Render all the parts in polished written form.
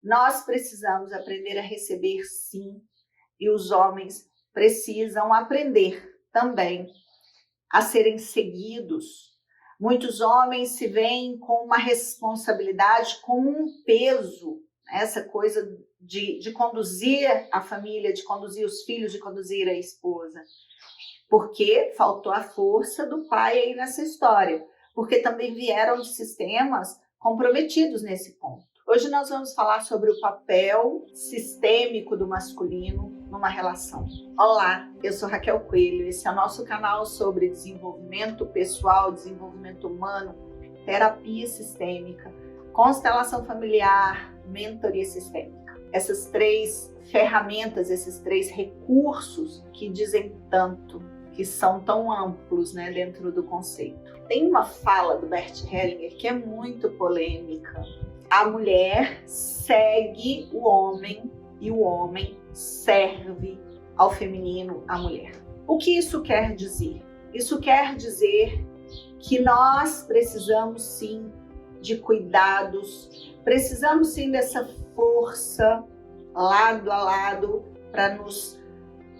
Nós precisamos aprender a receber, sim, e os homens precisam aprender também a serem seguidos. Muitos homens se veem com uma responsabilidade, com um peso, essa coisa de conduzir a família, de conduzir os filhos, de conduzir a esposa. Porque faltou a força do pai aí nessa história. Porque também vieram de sistemas comprometidos nesse ponto. Hoje nós vamos falar sobre o papel sistêmico do masculino numa relação. Olá, eu sou Raquel Coelho, esse é o nosso canal sobre desenvolvimento pessoal, desenvolvimento humano, terapia sistêmica, constelação familiar, mentoria sistêmica. Essas três ferramentas, esses três recursos que dizem tanto, que são tão amplos, né, dentro do conceito. Tem uma fala do Bert Hellinger que é muito polêmica. A mulher segue o homem e o homem serve ao feminino, à mulher. O que isso quer dizer? Isso quer dizer que nós precisamos sim de cuidados, precisamos sim dessa força lado a lado para nos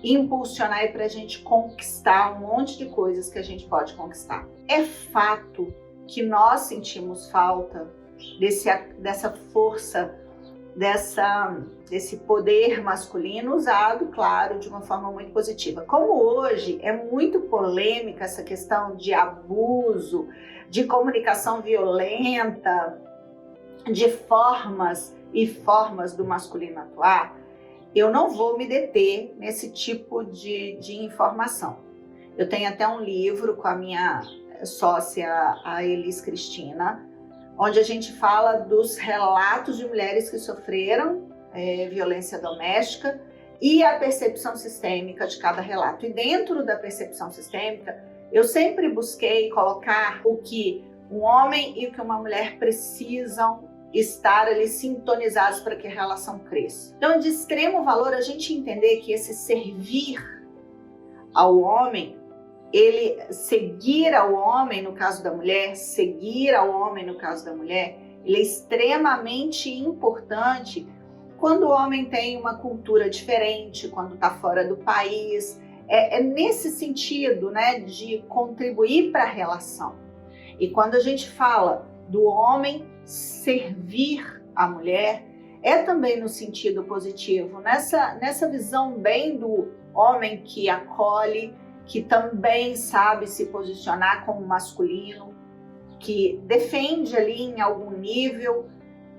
impulsionar e para a gente conquistar um monte de coisas que a gente pode conquistar. É fato que nós sentimos falta dessa força, desse poder masculino usado, claro, de uma forma muito positiva. Como hoje é muito polêmica essa questão de abuso, de comunicação violenta, de formas e formas do masculino atuar, eu não vou me deter nesse tipo de informação. Eu tenho até um livro com a minha sócia, a Elis Cristina, onde a gente fala dos relatos de mulheres que sofreram violência doméstica e a percepção sistêmica de cada relato. E dentro da percepção sistêmica, eu sempre busquei colocar o que um homem e o que uma mulher precisam estar ali sintonizados para que a relação cresça. Então, é de extremo valor a gente entender que esse servir ao homem, ele seguir ao homem, no caso da mulher, seguir ao homem, no caso da mulher, ele é extremamente importante quando o homem tem uma cultura diferente, quando está fora do país. É nesse sentido, né, de contribuir para a relação. E quando a gente fala do homem servir a mulher, é também no sentido positivo, nessa visão bem do homem que acolhe, que também sabe se posicionar como masculino, que defende ali em algum nível,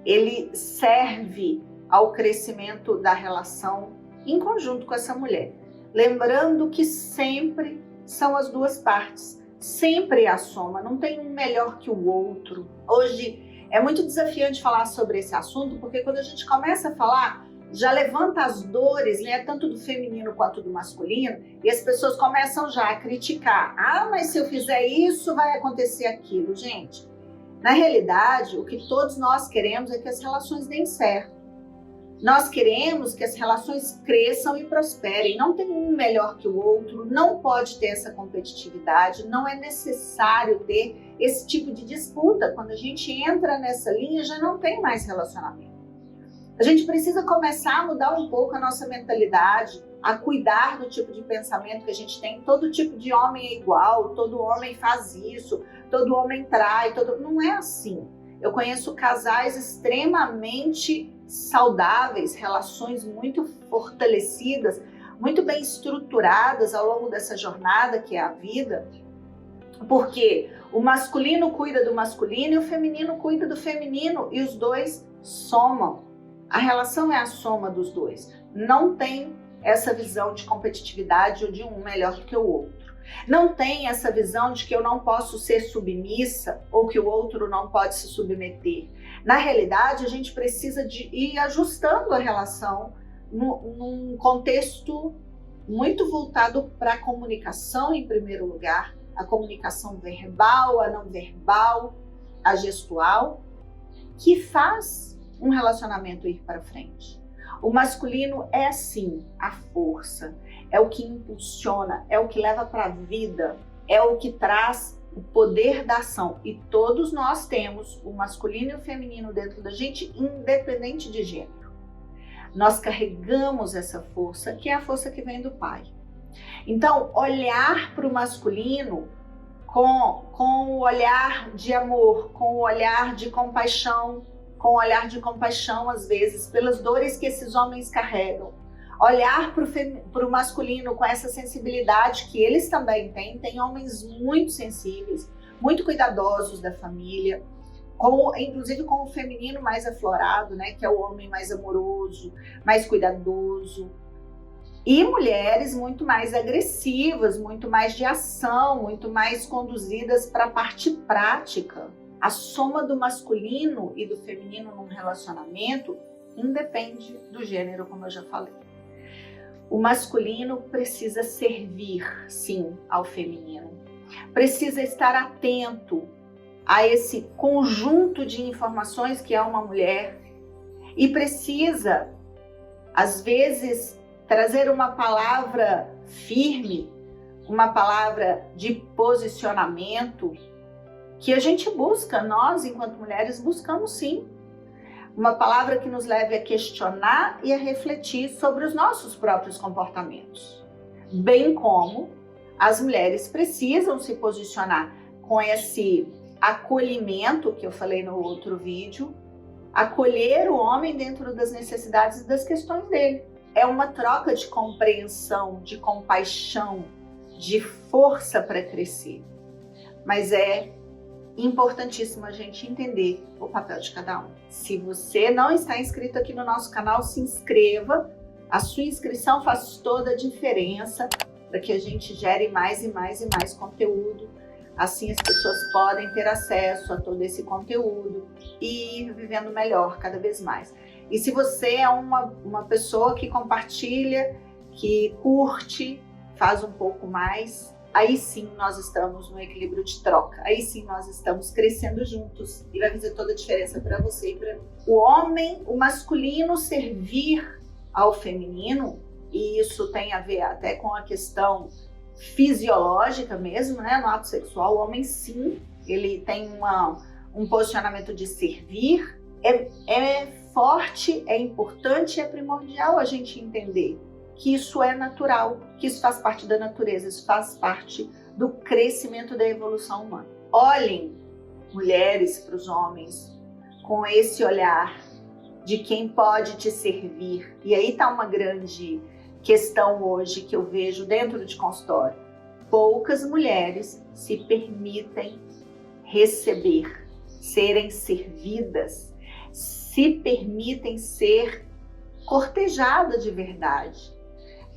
ele serve ao crescimento da relação em conjunto com essa mulher. Lembrando que sempre são as duas partes, sempre é a soma, não tem um melhor que o outro. Hoje é muito desafiante falar sobre esse assunto, porque quando a gente começa a falar, já levanta as dores, né, tanto do feminino quanto do masculino, e as pessoas começam já a criticar. Ah, mas se eu fizer isso, vai acontecer aquilo. Gente, na realidade, o que todos nós queremos é que as relações deem certo. Nós queremos que as relações cresçam e prosperem. Não tem um melhor que o outro, não pode ter essa competitividade, não é necessário ter esse tipo de disputa. Quando a gente entra nessa linha, já não tem mais relacionamento. A gente precisa começar a mudar um pouco a nossa mentalidade, a cuidar do tipo de pensamento que a gente tem. Todo tipo de homem é igual, todo homem faz isso, todo homem trai, não é assim. Eu conheço casais extremamente saudáveis, relações muito fortalecidas, muito bem estruturadas ao longo dessa jornada que é a vida, porque o masculino cuida do masculino e o feminino cuida do feminino e os dois somam. A relação é a soma dos dois. Não tem essa visão de competitividade ou de um melhor que o outro. Não tem essa visão de que eu não posso ser submissa ou que o outro não pode se submeter. Na realidade, a gente precisa de ir ajustando a relação num contexto muito voltado para a comunicação, em primeiro lugar, a comunicação verbal, a não verbal, a gestual, que faz um relacionamento ir para frente. O masculino é sim a força, é o que impulsiona, é o que leva para a vida, é o que traz o poder da ação. E todos nós temos o masculino e o feminino dentro da gente, independente de gênero. Nós carregamos essa força, que é a força que vem do pai. Então, olhar para o masculino com o olhar de amor, com o olhar de compaixão, às vezes, pelas dores que esses homens carregam. Olhar para o masculino com essa sensibilidade que eles também têm. Tem homens muito sensíveis, muito cuidadosos da família, inclusive com o feminino mais aflorado, né, que é o homem mais amoroso, mais cuidadoso. E mulheres muito mais agressivas, muito mais de ação, muito mais conduzidas para a parte prática. A soma do masculino e do feminino num relacionamento independe do gênero, como eu já falei. O masculino precisa servir, sim, ao feminino. Precisa estar atento a esse conjunto de informações que é uma mulher e precisa, às vezes, trazer uma palavra firme, uma palavra de posicionamento que a gente busca, nós, enquanto mulheres, buscamos sim. Uma palavra que nos leve a questionar e a refletir sobre os nossos próprios comportamentos. Bem como as mulheres precisam se posicionar com esse acolhimento que eu falei no outro vídeo, acolher o homem dentro das necessidades e das questões dele. É uma troca de compreensão, de compaixão, de força para crescer. Mas é importantíssimo a gente entender o papel de cada um. Se você não está inscrito aqui no nosso canal, se inscreva. A sua inscrição faz toda a diferença para que a gente gere mais e mais e mais conteúdo. Assim as pessoas podem ter acesso a todo esse conteúdo e ir vivendo melhor cada vez mais. E se você é uma pessoa que compartilha, que curte, faz um pouco mais, aí sim nós estamos no equilíbrio de troca. Aí sim nós estamos crescendo juntos e vai fazer toda a diferença para você e para mim. O homem, o masculino servir ao feminino, e isso tem a ver até com a questão fisiológica mesmo, né? No ato sexual, o homem sim, ele tem um posicionamento de servir. É forte, é importante, é primordial a gente entender que isso é natural, que isso faz parte da natureza, isso faz parte do crescimento da evolução humana. Olhem, mulheres, para os homens com esse olhar de quem pode te servir. E aí está uma grande questão hoje que eu vejo dentro de consultório. Poucas mulheres se permitem receber, serem servidas, se permitem ser cortejadas de verdade.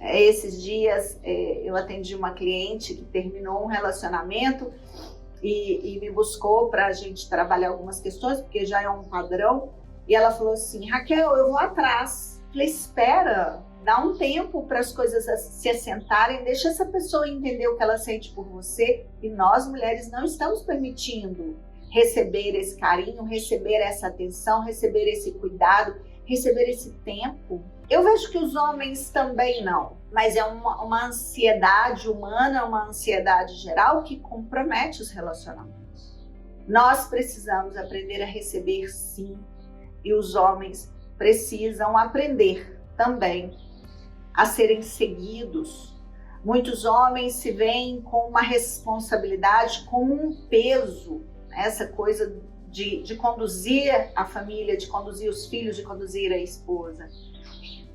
Esses dias eu atendi uma cliente que terminou um relacionamento e me buscou para a gente trabalhar algumas questões, porque já é um padrão, e ela falou assim: Raquel, eu vou atrás. Falei, espera, dá um tempo para as coisas se assentarem, deixa essa pessoa entender o que ela sente por você, e nós mulheres não estamos permitindo receber esse carinho, receber essa atenção, receber esse cuidado, receber esse tempo. Eu vejo que os homens também não, mas é uma ansiedade humana, uma ansiedade geral que compromete os relacionamentos. Nós precisamos aprender a receber sim, e os homens precisam aprender também a serem seguidos. Muitos homens se veem com uma responsabilidade, com um peso, essa coisa de conduzir a família, de conduzir os filhos, de conduzir a esposa.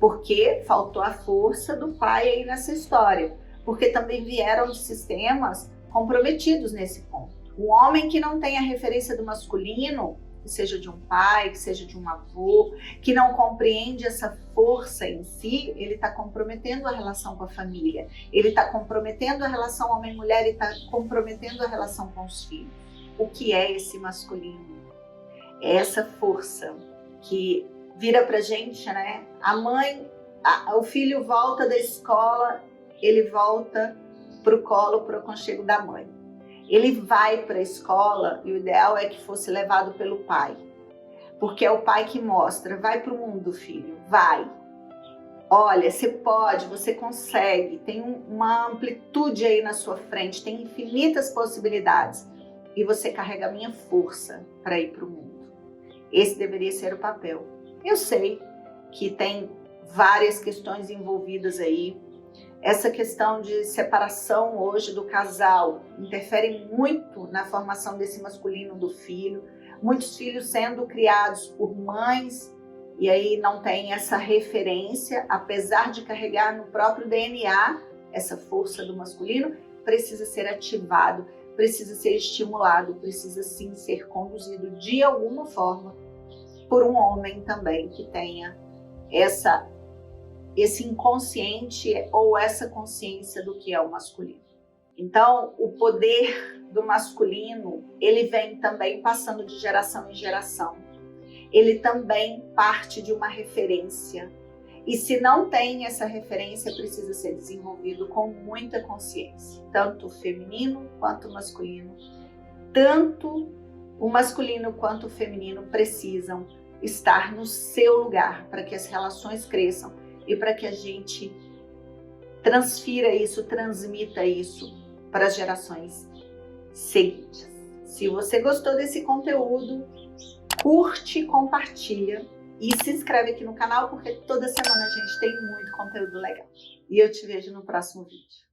Porque faltou a força do pai aí nessa história. Porque também vieram de sistemas comprometidos nesse ponto. O homem que não tem a referência do masculino, que seja de um pai, que seja de um avô, que não compreende essa força em si, ele está comprometendo a relação com a família. Ele está comprometendo a relação homem-mulher e está comprometendo a relação com os filhos. O que é esse masculino? É essa força que vira pra gente, né? A mãe, o filho volta da escola, ele volta pro colo, pro aconchego da mãe. Ele vai para a escola e o ideal é que fosse levado pelo pai, porque é o pai que mostra, vai pro mundo, filho, vai. Olha, você pode, você consegue, tem uma amplitude aí na sua frente, tem infinitas possibilidades. e você carrega a minha força para ir para o mundo. Esse deveria ser o papel. Eu sei que tem várias questões envolvidas aí. Essa questão de separação hoje do casal interfere muito na formação desse masculino do filho. Muitos filhos sendo criados por mães e aí não tem essa referência, apesar de carregar no próprio DNA essa força do masculino, precisa ser ativado, precisa ser estimulado, precisa sim ser conduzido de alguma forma por um homem também que tenha esse inconsciente ou essa consciência do que é o masculino. Então, o poder do masculino, ele vem também passando de geração em geração. Ele também parte de uma referência. E se não tem essa referência, precisa ser desenvolvido com muita consciência. Tanto o feminino quanto o masculino. Tanto o masculino quanto o feminino precisam estar no seu lugar para que as relações cresçam e para que a gente transfira isso, transmita isso para as gerações seguintes. Se você gostou desse conteúdo, curte, compartilha e se inscreve aqui no canal, porque toda semana a gente tem muito conteúdo legal. E eu te vejo no próximo vídeo.